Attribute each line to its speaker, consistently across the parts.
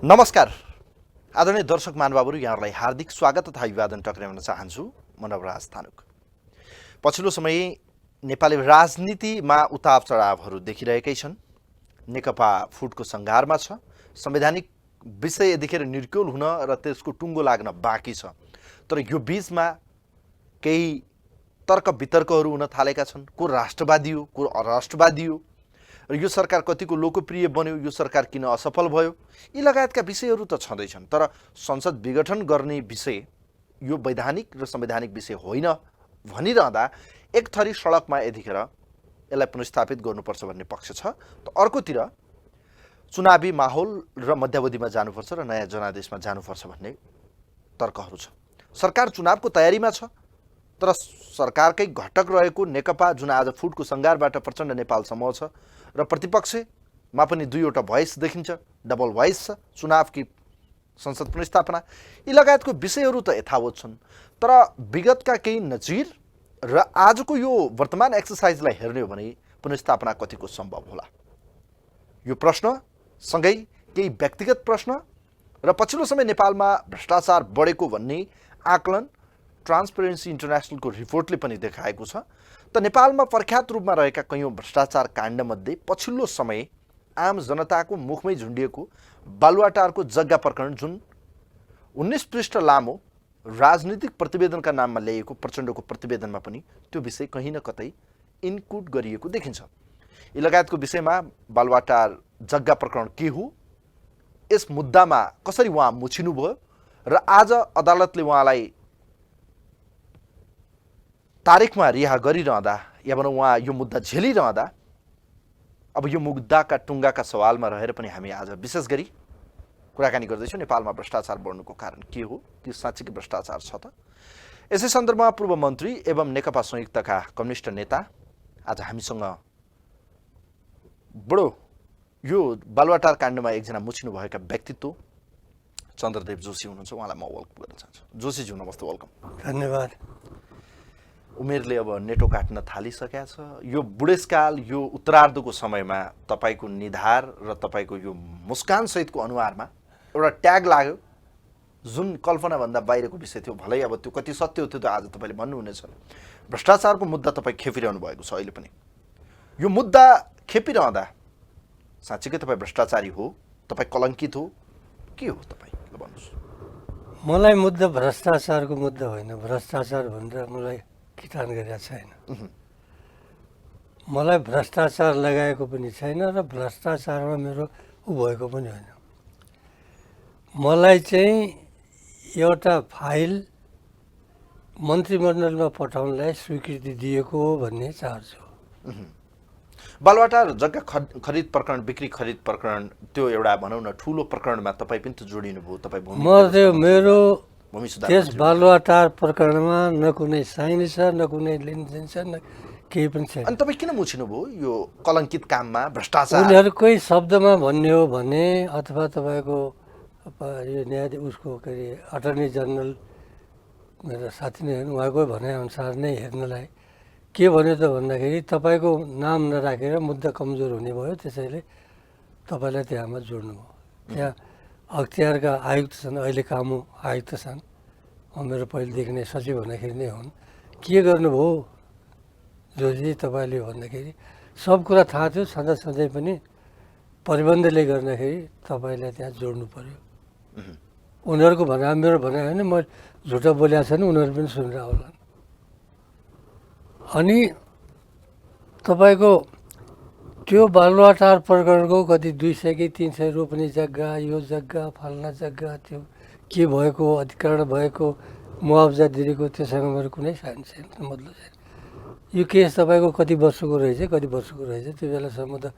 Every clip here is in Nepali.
Speaker 1: नमस्कार आदरणीय दर्शक महानुभावहरू, यहाँहरूलाई हार्दिक स्वागत तथा अभिवादन टक्राउन चाहन्छु। म नवराज थानुक। पछिल्लो समय नेपाली राजनीतिमा उतार चढावहरू देखिरहेकै छन्। नेकपा फुटको सङ्घारमा छ। संवैधानिक विषय यतिखेर निर्क्युल हुन र त्यसको टुङ्गो लाग्न बाँकी छ। तर यो बीचमा केही तर्क वितर्कहरू हुन थालेका छन्। को राष्ट्रवादी हो, को अराष्ट्रवादी हो, र यो सरकार कतिको लोकप्रिय बन्यो, यो सरकार किन असफल भयो, यी लगायतका विषयहरू त छँदैछन्। तर संसद विघटन गर्ने विषय यो वैधानिक र संवैधानिक विषय होइन भनिरहँदा एक थरी सडकमा यतिखेर यसलाई पुनर्स्थापित गर्नुपर्छ भन्ने पक्ष छ। त अर्कोतिर चुनावी माहौल र मध्यावधिमा जानुपर्छ र नयाँ जनादेशमा जानुपर्छ भन्ने तर्कहरू छ। सरकार चुनावको तयारीमा छ, तर सरकारकै घटक रहेको नेकपा जुन आज फुटको सङ्घारबाट प्रचण्ड नेपाल समूह छ र प्रतिपक्षमा पनि दुईवटा भोइस देखिन्छ, डबल भोइस छ। चुनावकी संसद पुनर्स्थापना यी लगायतको विषयहरू त यथावत छन्। तर विगतका केही नजिर र आजको यो वर्तमान एक्सर्साइजलाई हेर्ने हो भने पुनर्स्थापना कतिको सम्भव होला, यो प्रश्न सँगै केही व्यक्तिगत प्रश्न र पछिल्लो समय नेपालमा भ्रष्टाचार बढेको भन्ने आकलन ट्रान्सपेरेन्सी इन्टरनेसनलको रिपोर्टले पनि देखाएको छ। त नेपालमा प्रख्यात रूपमा रहेका कैयौँ भ्रष्टाचार काण्डमध्ये पछिल्लो समय आम जनताको मुखमै झुन्डिएको बालुवाटारको जग्गा प्रकरण, जुन 19 पृष्ठ लामो राजनीतिक प्रतिवेदनका नाममा ल्याइएको प्रचण्डको प्रतिवेदनमा पनि त्यो विषय कहीँ न कतै इन्क्लुड गरिएको देखिन्छ। यी लगायतको विषयमा बालुवाटार जग्गा प्रकरण के हो, यस मुद्दामा कसरी उहाँ मुछिनुभयो र आज अदालतले उहाँलाई तारिखमा रिहा गरिरहँदा या भनौँ उहाँ यो मुद्दा झेलिरहँदा अब यो मुद्दाका टुङ्गाका सवालमा रहेर पनि हामी आज विशेष गरी कुराकानी गर्दैछौँ। नेपालमा भ्रष्टाचार बढ्नुको कारण के हो, त्यो साँच्चीकै भ्रष्टाचार छ त? यसै सन्दर्भमा पूर्व मन्त्री एवं नेकपा संयुक्तका कम्युनिस्ट नेता आज हामीसँग बडो यो बालुवाटार काण्डमा एकजना मुछिनुभएका व्यक्तित्व चन्द्रदेव जोशी हुनुहुन्छ। उहाँलाई म वेलकम गर्न चाहन्छु। जोशीज्यू नमस्ते, वेलकम।
Speaker 2: धन्यवाद।
Speaker 1: उमेरले अब नेटो काट्न थालिसकेका छ। यो बुढेसकाल, यो उत्तरार्धको समयमा तपाईँको निधार र तपाईँको यो मुस्कानसहितको अनुहारमा एउटा ट्याग लाग्यो, जुन कल्पनाभन्दा बाहिरको विषय थियो। भलै अब त्यो कति सत्य हो त्यो त आज तपाईँले भन्नुहुनेछ। भ्रष्टाचारको मुद्दा तपाईँ खेपिरहनु भएको छ अहिले पनि। यो मुद्दा खेपिरहँदा साँच्चीकै तपाईँ भ्रष्टाचारी हो, तपाईँ कलङ्कित हो, के हो तपाईँ भन्नुहोस्?
Speaker 2: मलाई मुद्दा भ्रष्टाचारको मुद्दा होइन। भ्रष्टाचार भनेर मलाई किटान गरेका छैन। मलाई भ्रष्टाचार लगाएको पनि छैन र भ्रष्टाचारमा मेरो भएको पनि होइन। मलाई चाहिँ एउटा फाइल मन्त्रीमण्डलमा पठाउनलाई स्वीकृति दिएको हो भन्ने चार्ज हो।
Speaker 1: बालुवाटार जग्गा खरिद प्रकरण, बिक्री खरिद प्रकरण, त्यो एउटा भनौँ न ठुलो प्रकरणमा तपाईँ पनि त जोडिनु भयो। तपाईँ
Speaker 2: म त्यो मेरो त्यस बालुवाटार प्रकरणमा न कुनै साइन छ, न कुनै लेनदेन छ, न केही पनि छैन।
Speaker 1: अनि तपाईँ किन मुछिनुभयो यो कलङ्कित काममा? भ्रष्टाचार
Speaker 2: उनीहरूकै शब्दमा भन्ने हो भने, अथवा तपाईँको यो न्यायाधीश उसको के अरे अटर्नी जनरल मेरो साथी नै हुन्, उहाँकै भनाइअनुसार नै हेर्नलाई के भन्यो त भन्दाखेरि तपाईँको नाम नराखेर मुद्दा कमजोर हुने भयो, त्यसैले तपाईँलाई त्यहाँमा जोड्नुभयो। त्यहाँ अख्तियारका आयुक्त छन्, अहिले कामु आयुक्त छन्, मेरो पहिलेदेखि नै सचिव भन्दाखेरि नै हुन्। के गर्नुभयो जोशी तपाईँले भन्दाखेरि सब कुरा थाहा थियो, सधैँ पनि प्रबन्धले गर्दाखेरि तपाईँलाई त्यहाँ जोड्नु पर्यो। उनीहरूको भनाइ मेरो भनाइ होइन, म झुटो बोलेको छैन, उनीहरू पनि सुनेर होला। अनि तपाईँको त्यो बालुवाटार प्रकरणको कति 200 कि 300 रोप्ने जग्गा, यो जग्गा फल्ना जग्गा, त्यो के भएको, अधिकरण भएको, मुआवजा दिएको, त्योसँग मेरो कुनै साइन छैन, मतलब छैन। यो केस तपाईँको कति वर्षको रहेछ, कति वर्षको रहेछ, त्यो बेलासम्म त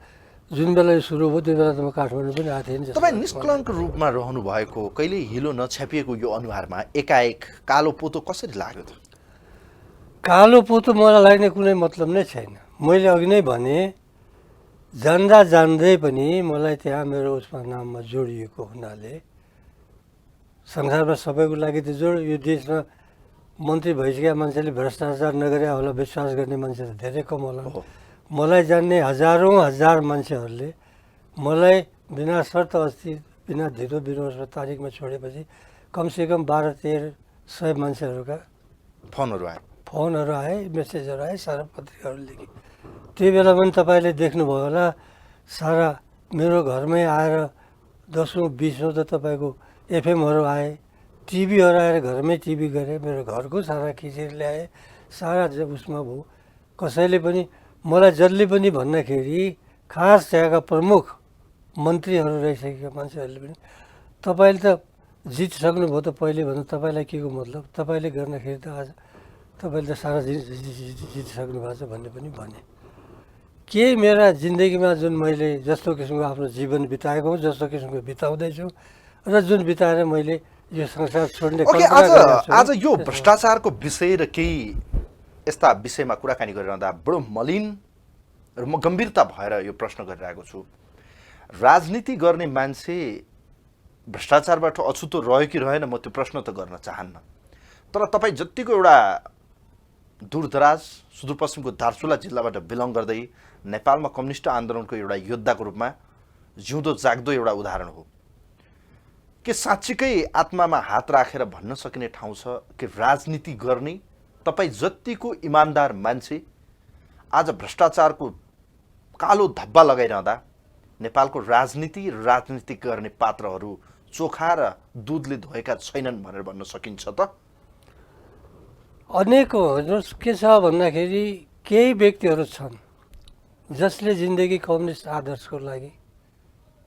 Speaker 2: जुन बेला सुरु भयो त्यो बेला त म काठमाडौँ पनि आएको थिएँ नि।
Speaker 1: तपाईँ निष्कलङ्क रूपमा रहनु भएको, कहिले हिलो नछ्यापिएको यो अनुहारमा एकाएक कालो पोतो कसरी लाग्यो त?
Speaker 2: कालो पोतो मलाई लाग्ने कुनै मतलब नै छैन। मैले अघि नै भने, जान्दा जान्दै पनि मलाई त्यहाँ मेरो उसमा नाममा जोडिएको हुनाले संसारमा सबैको लागि त यो देशमा मन्त्री भइसकेका मान्छेले भ्रष्टाचार नगरे होला विश्वास गर्ने मान्छे त धेरै कम होला। मलाई जान्ने हजारौँ हजार मान्छेहरूले मलाई बिना शर्त अस्ति बिना धितो विमर्श तारिकमा छोडेपछि कमसेकम 12-1300 मान्छेहरूका
Speaker 1: फोनहरू आयो।
Speaker 2: फोनहरू आए, मेसेजहरू आए, सारा पत्रिकाहरू लेखे। त्यो बेला पनि तपाईँले देख्नुभयो होला, सारा मेरो घरमै आएर 10औँ 20औँ त तपाईँको एफएमहरू आए, टिभीहरू आएर घरमै टिभी गरे, मेरो घरको सारा खिचेर ल्याए, सारा उसमा भयो। कसैले पनि मलाई जसले पनि भन्दाखेरि खास त्यहाँका प्रमुख मन्त्रीहरू रहिसकेका मान्छेहरूले पनि तपाईँले त जितिसक्नुभयो त पहिले भन्नु, तपाईँलाई के को मतलब, तपाईँले गर्दाखेरि त आज तपाईँले त सारा जितिसक्नु भएको छ भन्ने पनि भने। के मेरा जिन्दगीमा जुन मैले जस्तो किसिमको आफ्नो जीवन बिताएको हुँ, जस्तो किसिमको बिताउँदैछु र जुन बिताएर मैले यो संसार छोड्ने
Speaker 1: आज यो भ्रष्टाचारको विषय र केही यस्ता विषयमा कुराकानी गरिरहँदा बडो मलिन र म गम्भीरता भएर यो प्रश्न गरिरहेको छु। राजनीति गर्ने मान्छे भ्रष्टाचारबाट अछुतो रह्यो कि रहेन, म त्यो प्रश्न त गर्न चाहन्न। तर तपाईँ जत्तिको एउटा दूरदराज सुदूरपश्चिमको दार्चुला जिल्लाबाट बिलङ गर्दै नेपालमा कम्युनिस्ट आन्दोलनको एउटा योद्धाको रूपमा जिउँदो जाग्दो एउटा उदाहरण हो। के साँच्चीकै आत्मामा हात राखेर भन्न सकिने ठाउँ छ कि राजनीति गर्ने तपाईँ जत्तिको इमान्दार मान्छे आज भ्रष्टाचारको कालो धब्बा लगाइरहँदा नेपालको राजनीति र राजनीति गर्ने पात्रहरू चोखा र दुधले धोएका छैनन् भनेर भन्न सकिन्छ त?
Speaker 2: अनेकौँ हेर्नुहोस् के छ भन्दाखेरि केही व्यक्तिहरू छन् जसले जिन्दगी कम्युनिस्ट आदर्शको लागि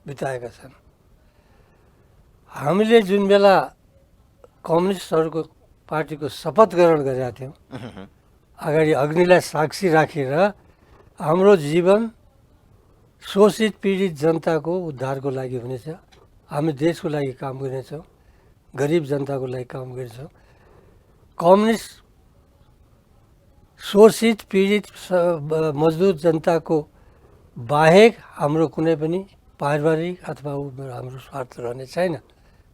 Speaker 2: बिताएका छन्। हामीले जुन बेला कम्युनिस्टहरूको पार्टीको शपथ ग्रहण गरेका थियौँ, अगाडि अग्निलाई साक्षी राखेर हाम्रो जीवन शोषित पीडित जनताको उद्धारको लागि हुनेछ, हामी देशको लागि काम गर्नेछौँ, गरिब जनताको लागि काम गर्नेछौँ। कम्युनिस्ट शोषित पीडित मजदुर जनताको बाहेक हाम्रो कुनै पनि पारिवारिक अथवा हाम्रो स्वार्थ रहने छैन।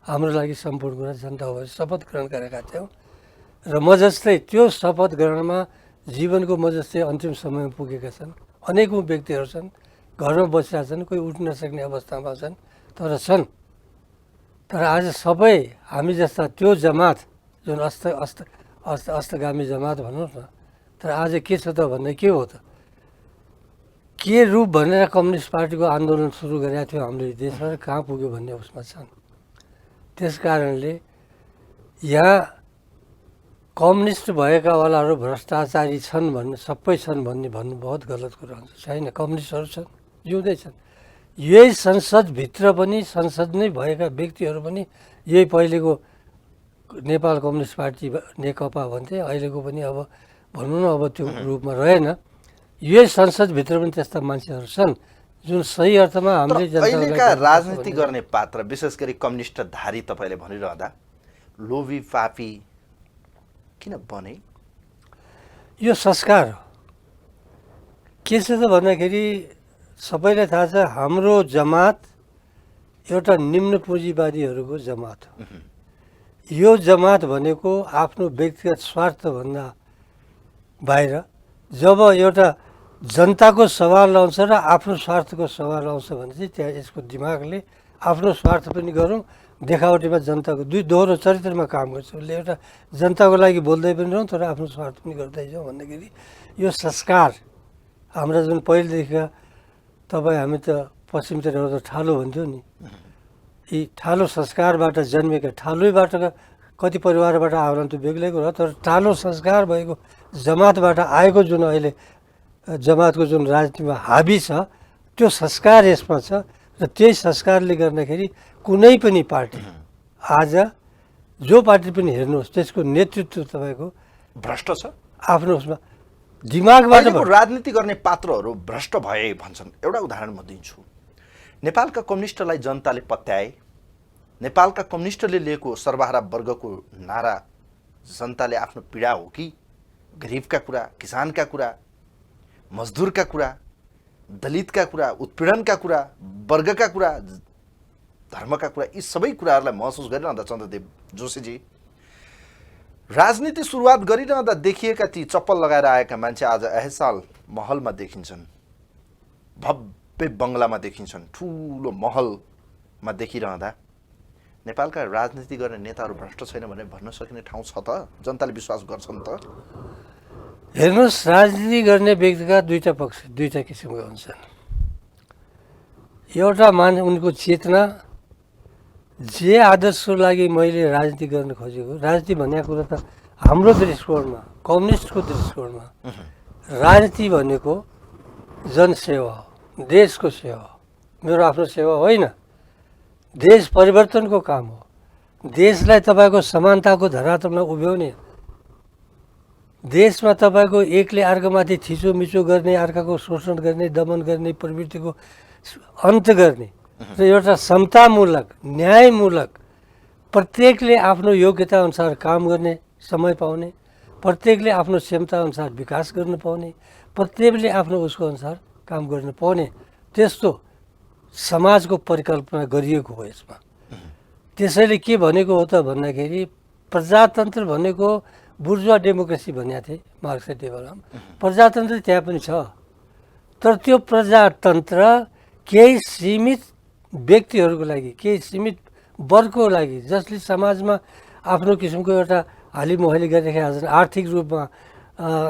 Speaker 2: हाम्रो लागि सम्पूर्ण कुरा जनता हो शपथ ग्रहण गरेका थियौँ र म जस्तै त्यो शपथ ग्रहणमा जीवनको म जस्तै अन्तिम समयमा पुगेका छन्। अनेकौँ व्यक्तिहरू छन्, घरमा बसिरहेका छन्, कोही उठ्न नसक्ने अवस्थामा छन्, तर आज सबै हामी जस्ता त्यो जमात जुन अस्तगामी जमात भनौँ न, तर आज के छ त भन्दा के हो त, के रूप भनेर कम्युनिस्ट पार्टीको आन्दोलन सुरु गरेका थियो हामीले देशमा, कहाँ पुग्यो भन्ने उसमा छन्। त्यस कारणले यहाँ कम्युनिस्ट भएकावालाहरू भ्रष्टाचारी छन् भन्ने, सबै छन् भन्ने भन्नु बहुत गलत कुरा हुन्छ। छैन, कम्युनिस्टहरू छन्, जिउँदै छन्। यही संसदभित्र पनि, संसद नै भएका व्यक्तिहरू पनि यही पहिलेको नेपाल कम्युनिस्ट पार्टी नेकपा भन्थे, अहिलेको पनि अब भनौँ न अब त्यो रूपमा रहेन। यही संसदभित्र पनि त्यस्ता मान्छेहरू छन् जुन सही अर्थमा हामीले
Speaker 1: अहिलेका राजनीति गर्ने पात्र, विशेष गरी कम्युनिस्टधारी तपाईँले भनिरहँदा लोभी पापी किन बने?
Speaker 2: यो संस्कार हो। के छ त भन्दाखेरि सबैलाई थाहा छ हाम्रो जमात एउटा निम्न पुँजीवादीहरूको जमात हो। यो जमात भनेको आफ्नो व्यक्तिगत स्वार्थभन्दा बाहिर जब एउटा जनताको सवाल आउँछ र आफ्नो स्वार्थको सवाल आउँछ भने चाहिँ त्यहाँ यसको दिमागले आफ्नो स्वार्थ पनि गरौँ, देखावटीमा जनताको दुई दोहोरो चरित्रमा काम गर्छ। उसले एउटा जनताको लागि बोल्दै पनि रहौँ तर आफ्नो स्वार्थ पनि गर्दै जाउँ भन्दाखेरि यो संस्कार हाम्रा जुन पहिलेदेखिका, तपाईँ हामी त पश्चिमतिर त ठालो भन्थ्यो नि, यी ठालो संस्कारबाट जन्मेका, ठालैबाट कति परिवारबाट आउला त्यो बेग्लै कुरा, तर ठालो संस्कार भएको जमातबाट आएको जुन अहिले जमातको जुन राजनीतिमा हाबी छ त्यो संस्कार यसमा छ र त्यही संस्कारले गर्दाखेरि कुनै पनि पार्टी आज जो पार्टी पनि हेर्नुहोस् त्यसको नेतृत्व तपाईँको
Speaker 1: भ्रष्ट छ।
Speaker 2: आफ्नो उसमा दिमागबाट
Speaker 1: राजनीति गर्ने पात्रहरू भ्रष्ट भए भन्छन्। एउटा उदाहरण म दिन्छु। नेपालका कम्युनिस्टलाई जनताले पत्याए, नेपालका कम्युनिस्टले लिएको सर्वहारा वर्गको नारा जनताले आफ्नो पीडा हो कि गरिबका कुरा, किसानका कुरा, मजदुरका कुरा, दलितका कुरा, उत्पीडनका कुरा, वर्गका कुरा, धर्मका कुरा, यी सबै कुराहरूलाई महसुस गरिरहँदा चन्द्रदेव जोशीजी राजनीति सुरुवात गरिरहँदा देखिएका ती चप्पल लगाएर आएका मान्छे आज ऐहसाल महलमा देखिन्छन्, भव्य बङ्गलामा देखिन्छन्, ठुलो महल देखिरहँदा नेपालका राजनीति गर्ने नेताहरू भ्रष्ट छैन भने भन्न सकिने ठाउँ छ त? जनताले विश्वास गर्छन् त?
Speaker 2: हेर्नुहोस्, राजनीति गर्ने व्यक्तिका दुईटा किसिमका हुन्छन्। एउटा उनको चेतना, जे आदर्शको लागि मैले राजनीति गर्न खोजेको, राजनीति भन्ने कुरा त हाम्रो दृष्टिकोणमा, कम्युनिस्टको दृष्टिकोणमा राजनीति भनेको जनसेवा हो, देशको सेवा हो। मेरो आफ्नो सेवा होइन, देश परिवर्तनको काम हो। देशलाई तपाईँको समानताको धरातलमा उभ्याउने, देशमा तपाईँको एकले अर्कामाथि थिचोमिचो गर्ने, अर्काको शोषण गर्ने, दमन गर्ने प्रवृत्तिको अन्त गर्ने र एउटा समतामूलक, न्यायमूलक, प्रत्येकले आफ्नो योग्यता अनुसार काम गर्ने समय पाउने, प्रत्येकले आफ्नो क्षमता अनुसार विकास गर्न पाउने, प्रत्येकले आफ्नो उसको अनुसार काम गर्न पाउने, त्यस्तो समाजको परिकल्पना गरिएको हो यसमा। त्यसैले के भनेको हो त भन्दाखेरि प्रजातन्त्र भनेको बुर्जुवा डेमोक्रेसी भनेको थिए मार्क्स डेभलम। प्रजातन्त्र त्यहाँ पनि छ, तर त्यो प्रजातन्त्र केही सीमित व्यक्तिहरूको लागि, केही सीमित वर्गको लागि, जसले समाजमा आफ्नो किसिमको एउटा हालिमुहाली गरिरहेका छन्, आर्थिक रूपमा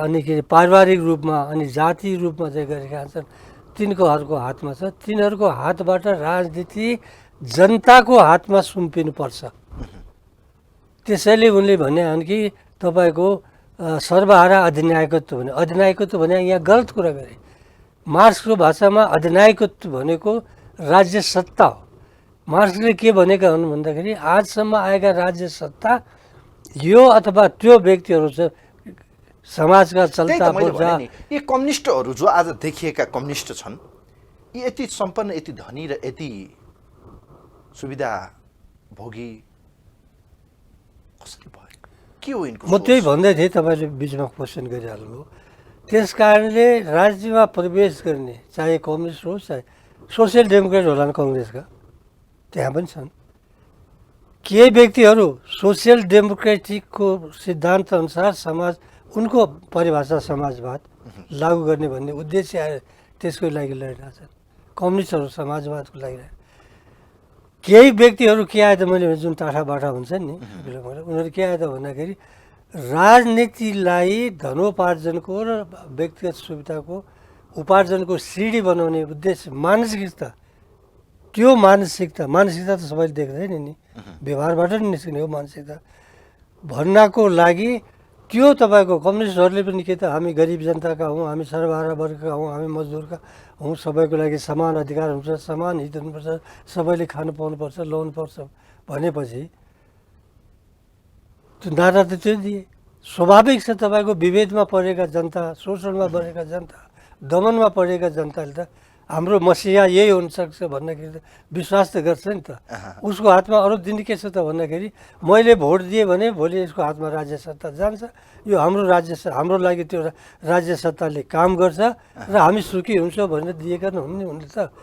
Speaker 2: अनि के पारिवारिक रूपमा अनि जातीय रूपमा चाहिँ गरिरहेका छन्, तिनीहरूको हातमा छ। तिनीहरूको हातबाट राजनीति जनताको हातमा सुम्पिनुपर्छ। त्यसैले उनले भने हन् कि तपाईँको सर्वहारा अधिनायकत्व भने, अधिनायकत्व भने यहाँ गलत कुरा गरे। मार्क्सको भाषामा अधिनायकत्व भनेको राज्य सत्ता हो। मार्क्सले के भनेका हुन् भन्दाखेरि आजसम्म आएका राज्य सत्ता यो अथवा त्यो व्यक्तिहरू चाहिँ समाजका चल्ता बोल्चा।
Speaker 1: यी कम्युनिस्टहरू जो आज देखिएका कम्युनिस्ट छन्, यी यति सम्पन्न, यति धनी र यति सुविधा भोगी कसरी भयो? के हो यिनको?
Speaker 2: म त्यही भन्दै थिएँ, तपाईँले बिचमा क्वेसन गरिहाल्नुभयो। त्यस कारणले राजनीतिमा प्रवेश गर्ने, चाहे कम्युनिस्ट होस् चाहे सोसियल डेमोक्रेट होला नि कङ्ग्रेसका, त्यहाँ पनि छन् केही व्यक्तिहरू सोसियल डेमोक्रेटिकको सिद्धान्त अनुसार समाज, उनको परिभाषा समाजवाद लागू गर्ने भन्ने उद्देश्य आएर त्यसको लागि लडिरहेछन्। कम्युनिस्टहरू समाजवादको लागि। केही व्यक्तिहरू के आयो त, मैले जुन टाठाबाठा हुन्छन् नि, उनीहरू के आयो त भन्दाखेरि राजनीतिलाई धनोपार्जनको र व्यक्तिगत सुविधाको उपार्जनको सिडी बनाउने उद्देश्य, मानसिकता, त्यो मानसिकता त सबैले देख्दैन नि, व्यवहारबाट नि निस्किने हो मानसिकता भन्नको लागि त्यो तपाईँको कम्युनिस्टहरूले पनि के त हामी गरिब जनताका हौँ, हामी सर्वहारा वर्गका हौँ, हामी मजदुरका हौँ, सबैको लागि समान अधिकार हुन्छ, समान हित हुनुपर्छ, सबैले खानु पाउनुपर्छ, लाउनुपर्छ भनेपछि त्यो नारा त त्यो दिए। स्वाभाविक छ तपाईँको विभेदमा परेका जनता, शोषणमा परेका जनता, दमनमा परेका जनताले त हाम्रो मसिहा यही हुनसक्छ भन्दाखेरि त विश्वास त गर्छ नि त। उसको हातमा अरू दिन के छ त भन्दाखेरि मैले भोट दिएँ भने भोलि यसको हातमा राज्य सत्ता जान्छ, यो हाम्रो हाम्रो लागि त्यो राज्य सत्ताले काम गर्छ र हामी सुखी हुन्छौँ भनेर दिएका हुन् नि उनले त।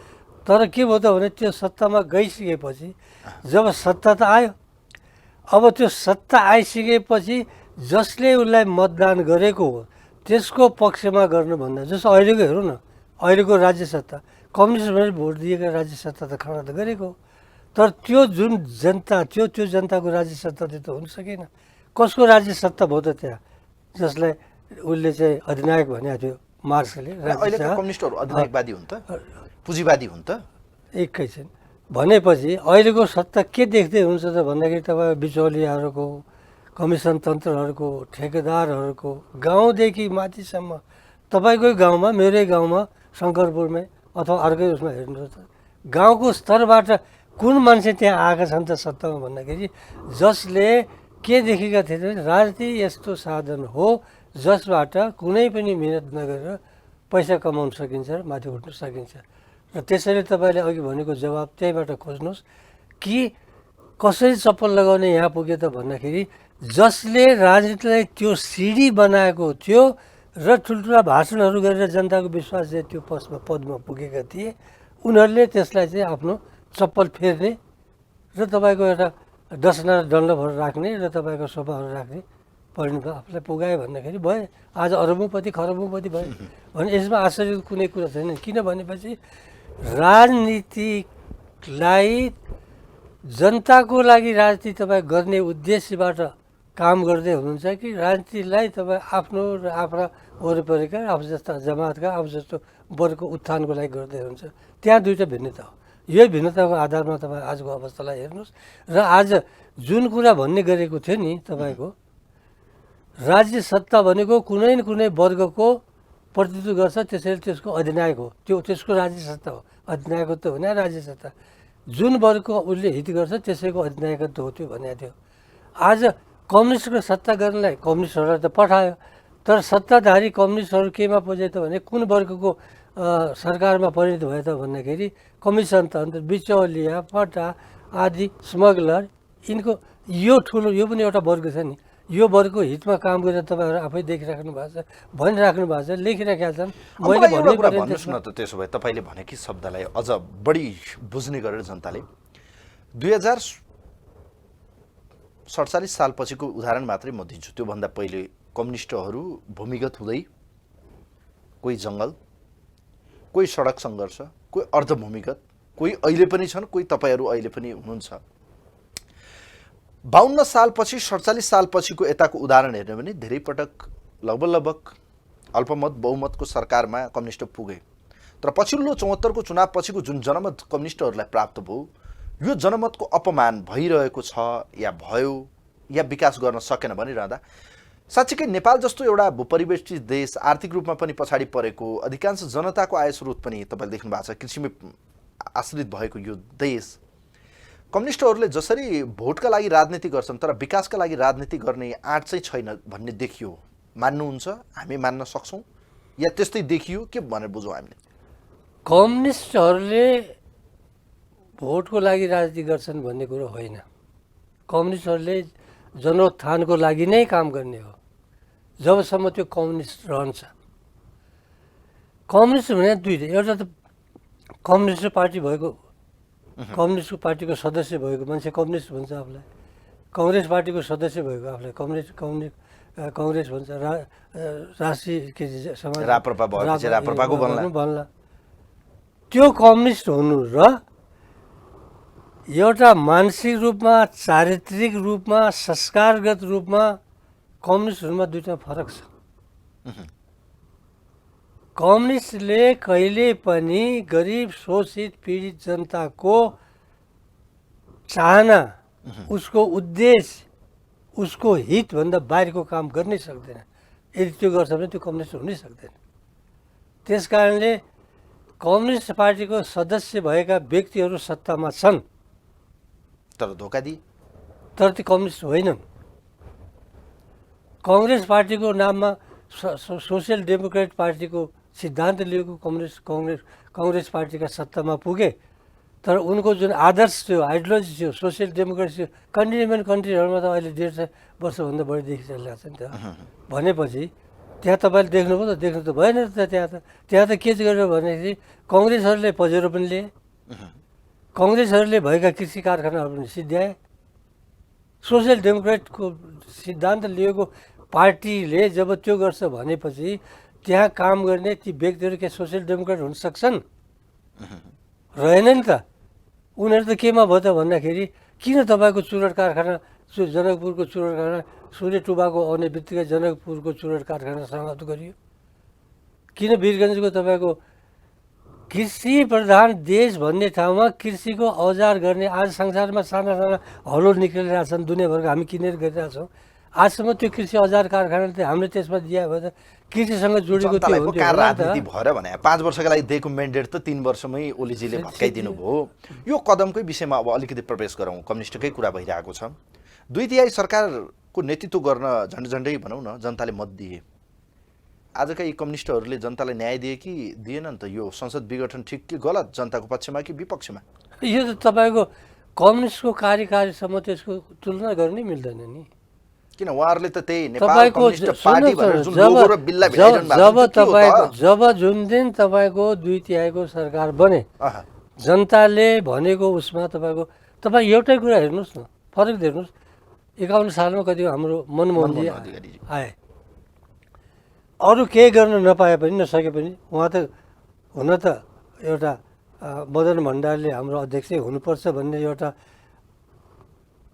Speaker 2: तर के भयो त भने त्यो सत्तामा गइसकेपछि, जब सत्ता त आयो, अब त्यो सत्ता आइसकेपछि जसले उसलाई मतदान गरेको हो त्यसको पक्षमा गर्नुभन्दा, जस्तो अहिलेको हेरौँ न, अहिलेको राज्य सत्ता कम्युनिस्ट भनेर भोट दिएका राज्य सत्ता त खडा त गरेको, तर त्यो जुन जनता, त्यो जनताको राज्य सत्ता त्यो त हुन सकेन। कसको राज्य सत्ता भयो त त्यहाँ, जसलाई उसले चाहिँ अधिनायक भनेको थियो मार्क्सले।
Speaker 1: कम्युनिस्टहरू अधिनायकवादी हुन् त, पुँजीवादी हुन् त
Speaker 2: एकैछिन भनेपछि अहिलेको सत्ता के देख्दै हुन्छ त भन्दाखेरि तपाईँ बिचौलियाहरूको, कमिसन तन्त्रहरूको, ठेकेदारहरूको, गाउँदेखि माथिसम्म तपाईँकै गाउँमा, मेरै गाउँमा, शङ्करपुरमै अथवा अर्कै उसमा हेर्नुहोस् त, गाउँको स्तरबाट कुन मान्छे त्यहाँ आएका छन् त सत्तामा भन्दाखेरि जसले के देखेका थिए भने राजनीति यस्तो साधन हो जसबाट कुनै पनि मिहिनेत नगरेर पैसा कमाउन सकिन्छ र माथि उठ्न सकिन्छ। र त्यसैले तपाईँले अघि भनेको जवाब त्यहीबाट खोज्नुहोस् कि कसरी चप्पल लगाउने यहाँ पुग्यो त भन्दाखेरि जसले राजनीतिलाई त्यो सिडी बनाएको थियो र ठुल्ठुला भाषणहरू गरेर जनताको विश्वास चाहिँ त्यो पदमा पुगेका थिए, उनीहरूले त्यसलाई चाहिँ आफ्नो चप्पल फेर्ने र तपाईँको एउटा डसना र डन्लपहरू राख्ने र तपाईँको सोफाहरू राख्ने परिणत आफूलाई पुगायो भन्दाखेरि भयो। आज अरबौँपति खरबौँपति भयो भने यसमा आश्चर्यको कुनै कुरा छैन। किन भनेपछि राजनीतिलाई जनताको लागि राजनीति तपाईँ गर्ने उद्देश्यबाट काम गर्दै हुनुहुन्छ कि राजनीतिलाई तपाईँ आफ्नो र आफ्ना वरिपरिका आफू जस्ता जमातका आफू जस्तो वर्गको उत्थानको लागि गर्दै हुनुहुन्छ। त्यहाँ दुईवटा भिन्नता हो। यही भिन्नताको आधारमा तपाईँ आजको अवस्थालाई हेर्नुहोस्। र आज जुन कुरा भन्ने गरेको थियो नि तपाईँको, राज्य सत्ता भनेको कुनै न कुनै वर्गको प्रतिनिधित्व गर्छ, त्यसैले त्यसको अधिनायक हो। त्यसको राज्य सत्ता हो। अधिनायकत्व भने राज्य सत्ता जुन वर्गको उसले हित गर्छ त्यसैको अधिनायकत्व हो त्यो भनेको थियो। आज कम्युनिस्टको सत्ता गर्नलाई कम्युनिस्टहरूलाई त पठायो, तर सत्ताधारी कम्युनिस्टहरू केमा पुजे त भने कुन वर्गको सरकारमा परिणत भयो त भन्दाखेरि कमिसन तन्त्र, बिचौलिया, पट्टा आदि, स्मगलर, यिनको यो ठुलो यो पनि एउटा वर्ग छ नि। यो वर्गको हितमा काम गरेर तपाईँहरू आफै देखिराख्नु भएको छ, भनिराख्नु भएको छ, लेखिराखेका छन्। मैले
Speaker 1: एउटा कुरा भन्नुहोस् न त, त्यसो भए तपाईँले भनेकै शब्दलाई अझ बढी बुझ्ने गरेर जनताले 2047 सालपछिको उदाहरण मात्रै म दिन्छु। त्योभन्दा पहिले कम्युनिस्टहरू भूमिगत हुँदै कोही जङ्गल, कोही सडक सङ्घर्ष, कोही अर्धभूमिगत, कोही अहिले पनि छन्, कोही तपाईँहरू अहिले पनि हुनुहुन्छ। 52 सालपछि 47 सालपछिको यताको उदाहरण हेर्ने भने धेरै पटक लगभग अल्पमत बहुमतको सरकारमा कम्युनिस्ट पुगे। तर पछिल्लो 74 को चुनाव पछिको जुन जनमत कम्युनिस्टहरूलाई प्राप्त भयो, यो जनमतको अपमान भइरहेको छ या भयो या विकास गर्न सकेन भनिरहँदा साँच्चीकै नेपाल जस्तो एउटा भूपरिवेष्टित देश, आर्थिक रूपमा पनि पछाडि परेको, अधिकांश जनताको आय स्रोत पनि तपाईँले देख्नु भएको छ कृषिमै आश्रित भएको यो देश, कम्युनिस्टहरूले जसरी भोटका लागि राजनीति गर्छन् तर विकासका लागि राजनीति गर्ने आँट चाहिँ छैन भन्ने देखियो। मान्नुहुन्छ? हामी मान्न सक्छौँ या त्यस्तै देखियो के भनेर बुझौँ हामीले?
Speaker 2: कम्युनिस्टहरूले भोटको लागि राजनीति गर्छन् भन्ने कुरो होइन। कम्युनिस्टहरूले जनोत्थानको लागि नै काम गर्ने हो जबसम्म त्यो कम्युनिस्ट रहन्छ। कम्युनिस्ट भने दुईवटा, एउटा त कम्युनिस्ट पार्टी भएको, कम्युनिस्ट पार्टीको सदस्य भएको मान्छे कम्युनिस्ट भन्छ आफूलाई, कङ्ग्रेस पार्टीको सदस्य भएको आफूलाई कङ्ग्रेस भन्छ, राष्ट्रिय के समाज भन्ला। त्यो कम्युनिस्ट हुनु र एउटा मानसिक रूपमा, चारित्रिक रूपमा, संस्कारगत रूपमा कम्युनिस्टहरूमा दुईवटा फरक छ। कम्युनिस्टले कहिले पनि गरिब, शोषित, पीडित जनताको चाहना, उसको उद्देश्य, उसको हितभन्दा बाहिरको काम गर्नै सक्दैन। यदि त्यो गर्छ भने त्यो कम्युनिस्ट हुनै सक्दैन। त्यस कारणले कम्युनिस्ट पार्टीको सदस्य भएका व्यक्तिहरू सत्तामा छन्
Speaker 1: तर धोका दिए,
Speaker 2: तर त्यो कम्युनिस्ट होइनन्। कङ्ग्रेस पार्टीको नाममा सोसियल डेमोक्रेट पार्टीको सिद्धान्त लिएको कङ्ग्रेस पार्टीका सत्तामा पुगे, तर उनको जुन आदर्श थियो, आइडियोलोजी थियो, सोसियल डेमोक्रेसी थियो, कन्टिनेन्ट कन्ट्रीहरूमा त अहिले 150 वर्षभन्दा बढी देखिरहेको छ नि त। भनेपछि त्यहाँ तपाईँले देख्नुभयो त? देख्नु त भएन त। त्यहाँ त के गर्यो भनेदेखि कङ्ग्रेसहरूले पजेरो पनि लिए, कङ्ग्रेसहरूले भएका कृषि कारखानाहरू पनि सिद्ध्याए। सोसियल डेमोक्रेटको सिद्धान्त लिएको पार्टीले जब त्यो गर्छ भनेपछि त्यहाँ काम गर्ने ती व्यक्तिहरू के सोसियल डेमोक्रेट हुन सक्छन्? रहेन नि त। उनीहरू त केमा भयो त भन्दाखेरि किन तपाईँको चुरट कारखाना, जनकपुरको चुरट कारखाना, सूर्य टुबाको आउने बित्तिकै जनकपुरको चुरट कारखाना समाप्त गरियो? किन वीरगञ्जको तपाईँको कृषि प्रधान देश भन्ने ठाउँमा कृषिको औजार गर्ने आज संसारमा साना साना हलो निक्लिरहेका छन् दुनियाँभरको, हामी किनेर गरिरहेछौँ। आजसम्म त्यो कृषि औजार कारखाना चाहिँ हामीले त्यसमा दिए भए त कृषिसँग जोडेको थियो
Speaker 1: राजनीति भएर भने 5 वर्षका लागि दिएको म्यान्डेट त 3 वर्षमै ओलीजीले भत्काइदिनु भयो। यो कदमकै विषयमा अब अलिकति प्रवेश गरौँ। कम्युनिस्टकै कुरा भइरहेको छ। 2/3 सरकारको नेतृत्व गर्न झन्डै भनौँ न जनताले मत दिए। आजका यी कम्युनिस्टहरूले जनतालाई न्याय दिए कि दिएनन् त? यो संसद विघटन ठिक कि गलत, जनताको पक्षमा कि विपक्षमा?
Speaker 2: यो त तपाईँको कम्युनिस्टको कार्यकालसम्म त्यसको तुलना गर्नै मिल्दैन नि।
Speaker 1: किन उहाँहरूले त त्यही नेपाल कम्युनिस्ट पार्टी भनेर जुन लोगो र बिल्ला भिडाइरहनु भएको छ,
Speaker 2: जब जुन दिन तपाईँको 2/3 सरकार बने, जनताले भनेको उसमा तपाईँ एउटै कुरा हेर्नुहोस् न, फरक हेर्नुहोस्। 51 सालमा कति हाम्रो मनमोहनजी आए, अरू केही गर्न नपाए पनि नसके पनि उहाँ त हुन त एउटा मदन भण्डारले हाम्रो अध्यक्ष हुनुपर्छ भन्ने एउटा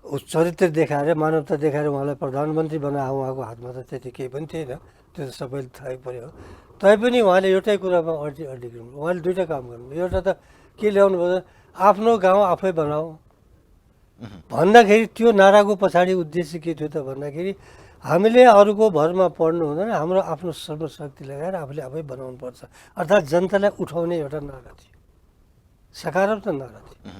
Speaker 2: उस चरित्र देखाएर मानवता देखाएर उहाँलाई प्रधानमन्त्री बनाए उहाँको हातमा त त्यति केही पनि थिएन, त्यो त सबैले थाहै पऱ्यो। तैपनि उहाँले एउटै कुरामा अडिग्नु, उहाँले दुईवटा काम गर्नु। एउटा त के ल्याउनु भयो, आफ्नो गाउँ आफै बनाऊ भन्दाखेरि त्यो नाराको पछाडि उद्देश्य के थियो त भन्दाखेरि हामीले अरूको भरमा पढ्नु हुँदैन, हाम्रो आफ्नो सर्वशक्ति लगाएर आफूले आफै बनाउनुपर्छ, अर्थात् जनतालाई उठाउने एउटा नारा थियो, सकारात्मक नारा थियो।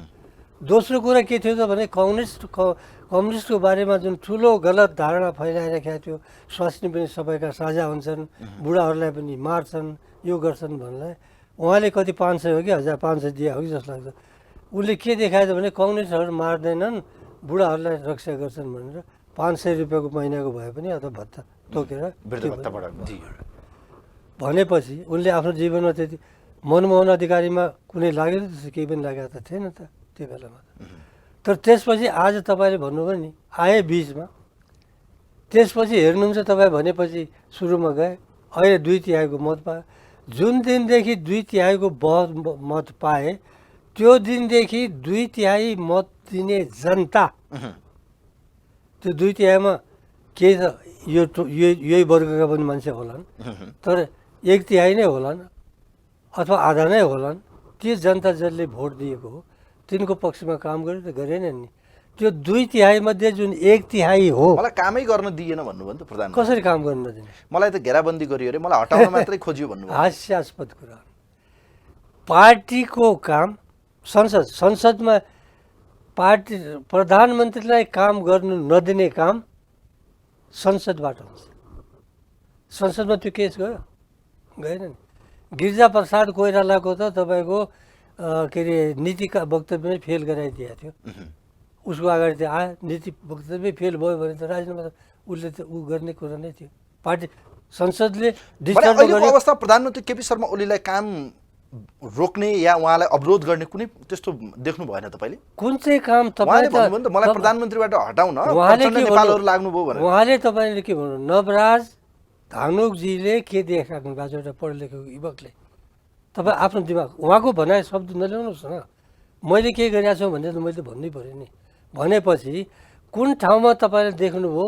Speaker 2: दोस्रो कुरा के थियो त भने कम्युनिस्टको बारेमा जुन ठुलो गलत धारणा फैलाइराखेका थियो, स्वास्नी पनि सबैका साझा हुन्छन्, बुढाहरूलाई पनि मार्छन्, यो गर्छन् भन्नलाई उहाँले कति 500 हो कि 1500 दिए हो कि जस्तो लाग्छ। उसले के देखाएछ भने कम्युनिस्टहरू मार्दैनन्, बुढाहरूलाई रक्षा गर्छन् भनेर 500 रुपियाँको महिनाको भए पनि अथवा भत्ता तोकेर भनेपछि उनले आफ्नो जीवनमा त्यति मनमोहन अधिकारीमा कुनै लाग्यो त्यस्तो केही पनि लागेको त थिएन त त्यो बेलामा। तर त्यसपछि आज तपाईँले भन्नुभयो नि आए बिचमा, त्यसपछि हेर्नुहुन्छ तपाईँ भनेपछि सुरुमा गए, अहिले 2/3 मत पाए। जुन दिनदेखि 2/3 मत पाए त्यो दिनदेखि 2/3 मत दिने जनता, त्यो 2/3 केही त यही वर्गका पनि मान्छे होलान्, तर 1/3 नै होलान् अथवा आधा नै होलान्, त्यो जनता जसले भोट दिएको हो तिनको पक्षमा काम गर्यो त गरेन नि। त्यो 2/3 मध्ये जुन 1/3 हो,
Speaker 1: मलाई कामै गर्न दिएन भन्नुभयो नि त प्रधान।
Speaker 2: कसरी काम गर्न नदिने?
Speaker 1: मलाई त घेराबन्दी गरियो अरे, मलाई हटाउन मात्रै खोजियो भन्नुभयो।
Speaker 2: हास्यास्पद कुरा। पार्टीको काम संसदमा पार्टी प्रधानमन्त्रीलाई काम गर्नु नदिने काम संसदबाट हुन्छ। संसदमा त्यो केस गयो गएन नि। गिरिजा प्रसाद कोइरालाको त तपाईँको के अरे नीतिका वक्तव्य नै फेल गराइदिएको थियो। उसको अगाडि त आयो, नीति वक्तव्य फेल भयो भने त राजीनामा त उसले त ऊ गर्ने कुरा नै थियो। पार्टी संसदले डिस्टर्ब
Speaker 1: अहिलेको अवस्था प्रधानमन्त्री केपी शर्मा ओलीलाई काम रोक्ने या उहाँलाई अवरोध गर्ने कुनै त्यस्तो देख्नु भएन तपाईँले?
Speaker 2: कुन चाहिँ काम
Speaker 1: उहाँले भन्नुभयो नि त मलाई प्रधानमन्त्रीबाट हटाउन नेपालहरू लाग्नुभयो भनेर।
Speaker 2: उहाँले तपाईँले के भन्नु, नवराज धानुकजीले के देखाएको भएको एउटा पढ लेखेको युवकले, तपाईँ आफ्नो दिमाग उहाँको भनाइ शब्द नल्याउनुहोस् न। मैले के गरिरहेको छु भने त मैले भन्नै पऱ्यो नि। भनेपछि कुन ठाउँमा तपाईँले देख्नुभयो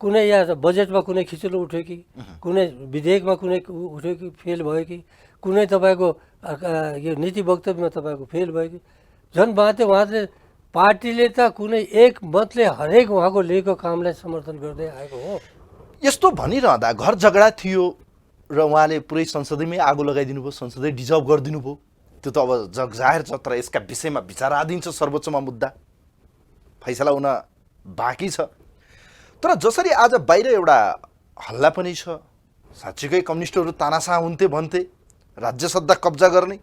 Speaker 2: कुनै या बजेटमा कुनै खिचलो उठ्यो कि, कुनै विधेयकमा कुनै उठ्यो कि फेल भयो कि, कुनै तपाईँको यो नीति वक्तव्यमा तपाईँको फेल भयो कि? झन् उहाँले पार्टीले त कुनै एक मतले हरेक उहाँको लिएको कामलाई समर्थन गर्दै आएको हो।
Speaker 1: यस्तो भनिरहँदा घर झगडा थियो र उहाँले पुरै संसदैमै आगो लगाइदिनु भयो, संसदै डिजल्भ गरिदिनु भयो। त्यो त अब जग जाहेर छ, तर यसका विषयमा विचाराधीन छ, सर्वोच्चमा मुद्दा फैसला हुन बाँकी छ। तर जसरी आज बाहिर एउटा हल्ला पनि छ, साँच्चीकै कम्युनिस्टहरू तानासा हुन्थे भन्थे, राज्य सत्ता कब्जा गर्ने,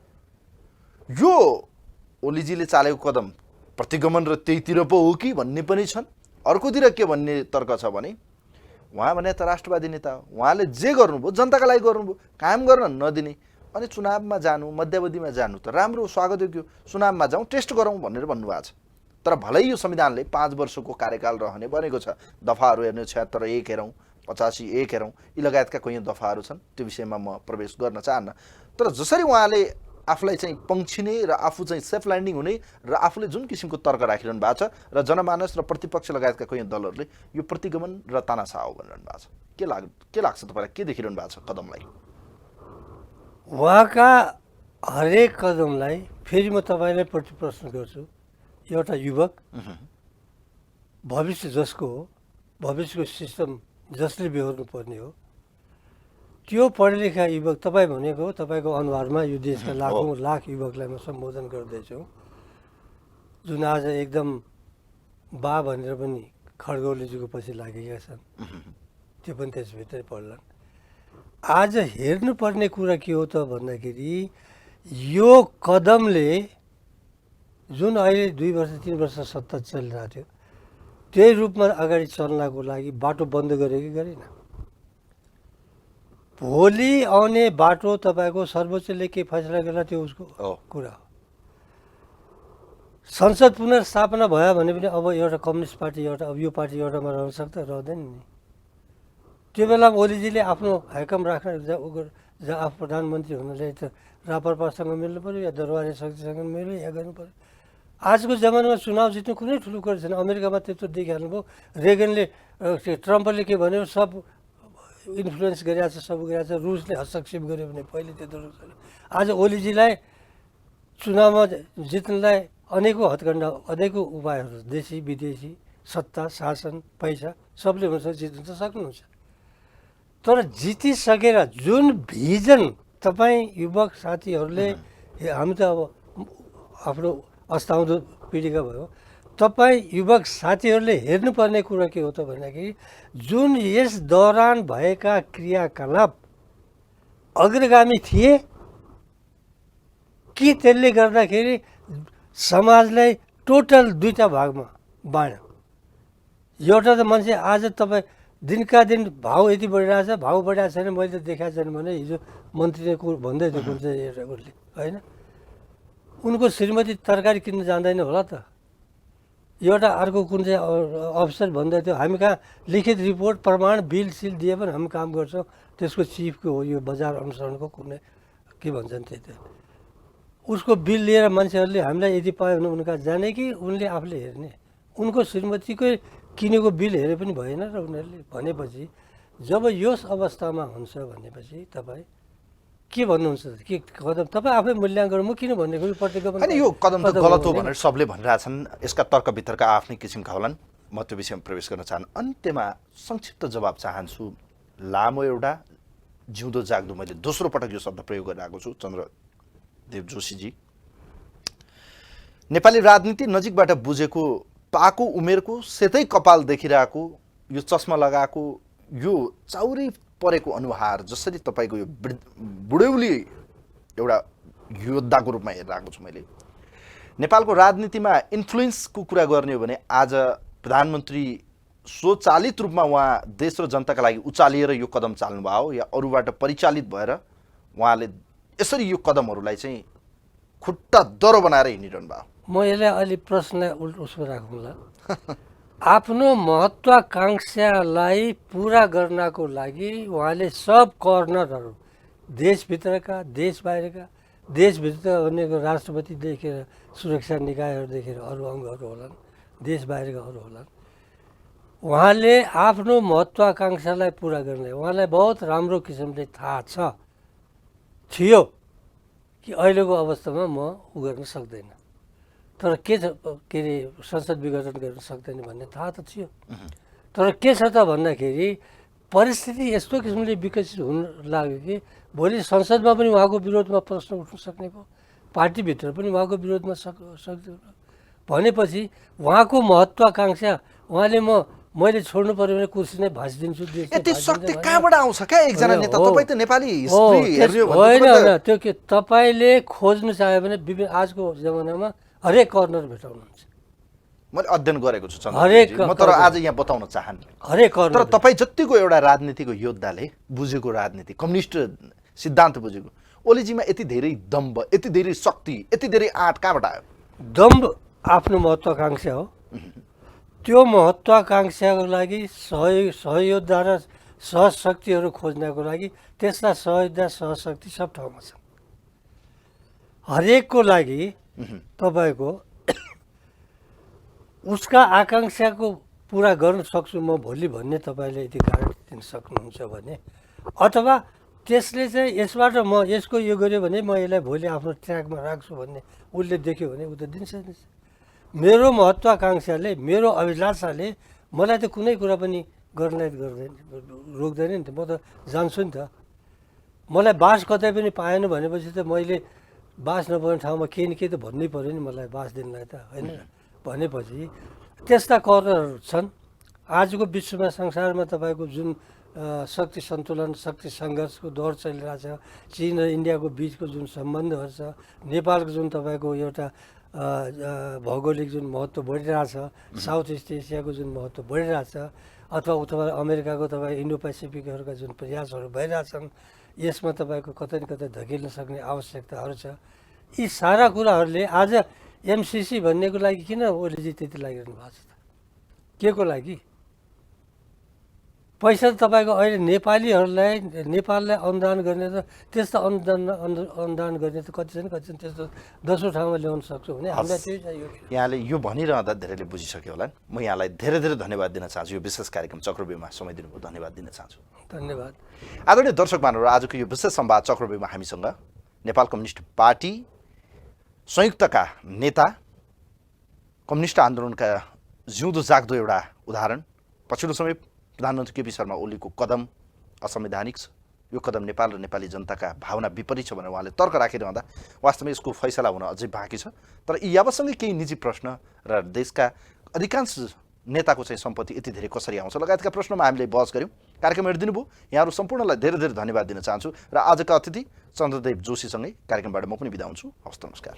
Speaker 1: यो ओलीजीले चालेको कदम प्रतिगमन र त्यहीतिर पो हो कि भन्ने पनि छन्। अर्कोतिर के भन्ने तर्क छ भने उहाँ भने त राष्ट्रवादी नेता हो, उहाँले जे गर्नुभयो जनताका लागि गर्नुभयो, काम गर्न नदिने अनि चुनावमा जानु, मध्यावधिमा जानु त राम्रो स्वागत हो, चुनावमा जाउँ टेस्ट गरौँ भनेर भन्नुभएको छ। तर भलै यो संविधानले 5 वर्षको कार्यकाल रहने भनेको छ। दफाहरू हेर्ने 76(1) हेरौँ, 85(1) हेरौँ, यी लगायतका कोही दफाहरू छन्, त्यो विषयमा म प्रवेश गर्न चाहन्न। तर जसरी उहाँले आफूलाई चाहिँ पङ्क्षिने र आफू चाहिँ सेफ ल्यान्डिङ हुने र आफूले जुन किसिमको तर्क राखिरहनु भएको छ र जनमानस र प्रतिपक्ष लगायतका कोही दलहरूले यो प्रतिगमन र तानासा हो भनिरहनु भएको छ, के लाग्छ तपाईँलाई? के देखिरहनु भएको छ कदमलाई?
Speaker 2: उहाँका हरेक कदमलाई फेरि म तपाईँलाई प्रति प्रश्न गर्छु। एउटा युवक भविष्य जसको हो, भविष्यको सिस्टम जसले बेहोर्नु पर्ने हो, त्यो पढे लेखा युवक तपाईँ भनेको हो। तपाईँको अनुहारमा यो देशका लाख युवकलाई म सम्बोधन गर्दैछु, जुन आज एकदम बा भनेर पनि खड्गौलीजीको पछि लागेका छन्, त्यो पनि त्यसभित्रै पढ्लान्। आज हेर्नुपर्ने कुरा के हो त भन्दाखेरि यो कदमले जुन अहिले 2 वर्ष 3 वर्ष सत्ता चलिरहेको थियो त्यही रूपमा अगाडि चल्नको लागि बाटो बन्द गर्यो कि गरेन? भोलि आउने बाटो तपाईँको सर्वोच्चले के फैसला गर्ला त्यो उसको कुरा हो। संसद पुनर्स्थापना भयो भने पनि अब एउटा कम्युनिस्ट पार्टी एउटा अब यो पार्टी एउटामा रहन सक्छ, रहँदैन नि। त्यो बेलामा ओलीजीले आफ्नो हाइकम राख्न जहाँ आफू प्रधानमन्त्री हुनले त रापरपासँग मिल्नु पऱ्यो या दरबारी शक्तिसँग मिल्यो या गर्नु पऱ्यो। आजको जमानामा चुनाव जित्नु कुनै ठुलो कुरा छैन। अमेरिकामा त्यत्रो देखिहाल्नुभयो, रेगनले ट्रम्पले के भन्यो, सब इन्फ्लुएन्स गरिरहेको छ, सब गरिरहेको छ, रुसले हस्तक्षेप गर्यो भने पहिले त्यत्रो रुस गर्यो। आज ओलीजीलाई चुनावमा जित्नलाई अनेकौँ हतकण्डा, अनेकौँ उपायहरू, देशी विदेशी, सत्ता, शासन, पैसा सबले हुन्छ, जित्नु त सक्नुहुन्छ। तर जितिसकेर जुन भिजन तपाईँ युवक साथीहरूले, हामी त अब आफ्नो अस्ताउँदो पिँढीका भयो, तपाईँ युवक साथीहरूले हेर्नुपर्ने कुरा के हो त भन्दाखेरि जुन यस दौरान भएका क्रियाकलाप अग्रगामी थिए कि त्यसले गर्दाखेरि समाजलाई टोटल दुईवटा भागमा बाँड्यो। एउटा त मान्छे आज तपाईँ दिनका दिन भाउ यति बढिरहेछ, भाउ बढिरहेको छैन, मैले त देखाएको छैन भने हिजो मन्त्रीले भन्दै थियो कुन चाहिँ एउटा उसले, होइन, उनको श्रीमती तरकारी किन्न जान्दैन होला त। एउटा अर्को कुन चाहिँ अफिसर भन्दै थियो, हामी कहाँ लिखित रिपोर्ट प्रमाण बिल सिल दिए पनि हामी काम गर्छौँ, त्यसको चिफको हो यो बजार अनुसरणको कुनै के भन्छन् त्यही त। उसको बिल लिएर मान्छेहरूले हामीलाई यदि पायो भने उनका जाने कि उनले आफूले हेर्ने? उनको श्रीमतीकै किनेको बिल हेरे पनि भएन र उनीहरूले भनेपछि जब यस अवस्थामा हुन्छ भनेपछि तपाईँ के भन्नुहुन्छ? के कदम तपाईँ आफै मूल्याङ्कन, म किन भनेको प्रत्येक
Speaker 1: होइन यो कदम त गलत हो भनेर सबले भनिरहेछन्, यसका तर्क वितर्क आफ्नै किसिमका होलान्, म त्यो विषयमा प्रवेश गर्न चाहन्न। अन्त्यमा संक्षिप्त जवाब चाहन्छु, लामो एउटा जिउँदो जाग्दो, मैले दोस्रो पटक यो शब्द प्रयोग गरिरहेको छु, चन्द्रदेव जोशीजी, नेपाली राजनीति नजिकबाट बुझेको, पाको उमेरको, सेतै कपाल देखिरहेको, यो चस्मा लगाएको, यो चाउरी परेको अनुहार, जसरी तपाईँको यो बुढौली एउटा योद्धाको रूपमा हेरिरहेको छु मैले, नेपालको राजनीतिमा इन्फ्लुएन्सको कुरा गर्ने हो भने आज प्रधानमन्त्री स्वचालित रूपमा उहाँ देश र जनताका लागि उचालिएर यो कदम चाल्नुभयो या अरूबाट परिचालित भएर उहाँले यसरी यो कदमहरूलाई चाहिँ खुट्टा दह्रो बनाएर हिँडिरहनु भयो?
Speaker 2: म यसलाई अलि प्रश्नलाई उसमा राखौँला। आफ्नो महत्त्वाकांक्षालाई पुरा गर्नको लागि उहाँले सब कर्नरहरू, देशभित्रका, देश बाहिरका, देशभित्र भनेको राष्ट्रपतिदेखि सुरक्षा निकायहरूदेखि अरू अङ्गहरू होलान्, देश बाहिरका अरू होलान्, उहाँले आफ्नो महत्त्वाकांक्षालाई पुरा गर्ने उहाँलाई बहुत राम्रो किसिमले थाहा थियो कि अहिलेको अवस्थामा म उ गर्न सक्दैन, तर के छ के अरे संसद विघटन गर्न सक्दैन भन्ने थाहा त थियो। तर के छ त भन्दाखेरि परिस्थिति यस्तो किसिमले विकसित हुन लाग्यो कि भोलि संसदमा पनि उहाँको विरोधमा प्रश्न उठ्न सक्ने भयो, पार्टीभित्र पनि उहाँको विरोधमा सक्दैन भनेपछि उहाँको महत्त्वाकांक्षा, उहाँले मैले छोड्नु पर्यो भने कुर्सी नै भाँचिदिन्छु।
Speaker 1: त्यो शक्ति कहाँबाट आउँछ क्या एकजना नेता? तपाईँ त नेपाली हिस्ट्री हेर्नु हो
Speaker 2: होइन होइन, त्यो के तपाईँले खोज्नु चाह्यो भने विभिन्न आजको जमानामा हरेक कर्नर भेटाउनुहुन्छ।
Speaker 1: मैले अध्ययन गरेको छु चन्द्रजी, म तर आज यहाँ बताउन चाहन्न
Speaker 2: हरेक कर्नर।
Speaker 1: तर तपाईँ जतिको एउटा राजनीतिको योद्धाले बुझेको राजनीति, कम्युनिस्ट सिद्धान्त बुझेको, ओलीजीमा यति धेरै दम्भ, यति धेरै शक्ति, यति धेरै आँट कहाँबाट आयो?
Speaker 2: दम्भ आफ्नो महत्त्वाकांक्षा हो। त्यो महत्त्वाकांक्षाको लागि सहयोद्धा र सहशक्तिहरू खोज्नको लागि त्यसलाई सहयोद्धा सहशक्ति सब ठाउँमा छ। हरेकको लागि तपाईँको उसका आकाङ्क्षाको पुरा गर्न सक्छु म भोलि भन्ने तपाईँले यदि गारन्टी दिन सक्नुहुन्छ भने, अथवा त्यसले चाहिँ यसबाट म यसको यो गऱ्यो भने म यसलाई भोलि आफ्नो ट्र्याकमा राख्छु भन्ने उसले देख्यो भने ऊ त दिन्छ। मेरो महत्त्वाकांक्षाले, मेरो अभिलाषाले मलाई त कुनै कुरा पनि गर्नलाई रोक्दैन नि त। म त जान्छु नि त। मलाई बास कतै पनि पाएन भनेपछि त मैले बास नपाउने ठाउँमा केही न केही त भन्नै पऱ्यो नि मलाई बास दिनलाई त, होइन? भनेपछि त्यस्ता कर्नरहरू छन्। आजको विश्वमा, संसारमा तपाईँको जुन शक्ति सन्तुलन, शक्ति सङ्घर्षको दौर चलिरहेछ, चिन र इन्डियाको बिचको जुन सम्बन्धहरू छ, नेपालको जुन तपाईँको एउटा भौगोलिक जुन महत्त्व बढिरहेछ, साउथ इस्ट एसियाको जुन महत्त्व बढिरहेछ, अथवा अमेरिकाको तपाईँ इन्डो पेसिफिकहरूका जुन प्रयासहरू भइरहेछन्, यसमा तपाईँको कतै न कतै धकेल्न सक्ने आवश्यकताहरू छ। यी सारा कुराहरूले आज एमसिसी भन्नेको लागि किन ओलीजी त्यति लागिरहनु भएको छ त? के को लागि? पैसा त तपाईँको अहिले नेपाललाई अनुदान गर्ने त त्यस्तो अनुदान गर्ने त कति छन् त्यस्तो 10औं ठाउँमा ल्याउन सक्छौँ भने हामीलाई त्यही चाहियो।
Speaker 1: यहाँले यो भनिरहँदा धेरैले बुझिसक्यो होला। म यहाँलाई धेरै धेरै धन्यवाद दिन चाहन्छु। यो विशेष कार्यक्रम चक्रव्यूहमा समय दिनुभयो, धन्यवाद दिन चाहन्छु।
Speaker 2: धन्यवाद।
Speaker 1: आदरणीय दर्शक महानुभाव, आजको यो विशेष संवाद चक्रव्यूहमा हामीसँग नेपाल कम्युनिस्ट पार्टी संयुक्तका नेता, कम्युनिस्ट आन्दोलनका जिउँदो जाग्दो एउटा उदाहरण, पछिल्लो समय प्रधानमन्त्री केपी शर्मा ओलीको कदम असंवैधानिक छ, यो कदम नेपाल र नेपाली जनताका भावना विपरीत छ भनेर उहाँले तर्क राखिरहँदा वास्तवमा यसको फैसला हुन अझै बाँकी छ। तर यी यावतसँगै केही निजी प्रश्न र देशका अधिकांश नेताको चाहिँ सम्पत्ति यति धेरै कसरी आउँछ लगायतका प्रश्नमा हामीले बहस गऱ्यौँ। कार्यक्रम हेरिदिनु भयो, यहाँहरू सम्पूर्णलाई धेरै धेरै धन्यवाद दिन चाहन्छु र आजका अतिथि चन्द्रदेव जोशीसँगै कार्यक्रमबाट म पनि बिदा हुन्छु। हवस्, नमस्कार।